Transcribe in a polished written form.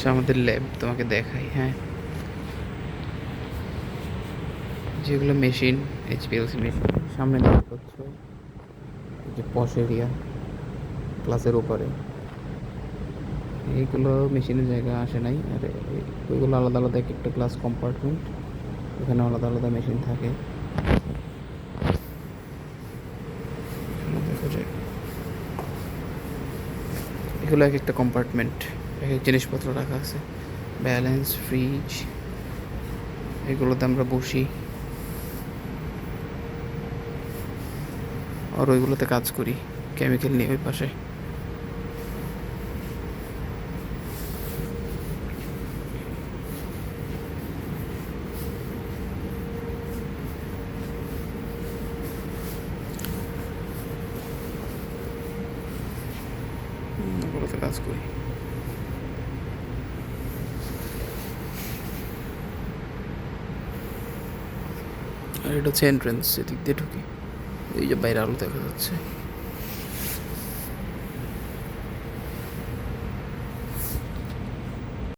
হচ্ছে আমাদের ল্যাব, তোমাকে দেখাই। হ্যাঁ, যেগুলো মেশিন, এইচপিএলসি মেশিন সামনে দেখতে পাচ্ছ, এই যে পশ এরিয়া ক্লাসের ওপরে, এইগুলো মেশিনের জায়গা আসে নাই। আর ওইগুলো আলাদা আলাদা এক একটা ক্লাস কম্পার্টমেন্ট, এখানে আলাদা আলাদা মেশিন থাকে। এখানে দেখো যে এগুলো এক একটা কম্পার্টমেন্ট, এক এক জিনিসপত্র রাখা আছে। ব্যালেন্স, ফ্রিজ, এগুলোতে আমরা বসি আর ওইগুলোতে কাজ করি, কেমিক্যাল নিয়ে ওই পাশে। ওগুলোতে কাজ করি। আর এটা হচ্ছে এন্ট্রেন্স, এদিক দিয়ে ঢুকি। এই যে বাইরে আলো দেখা যাচ্ছে।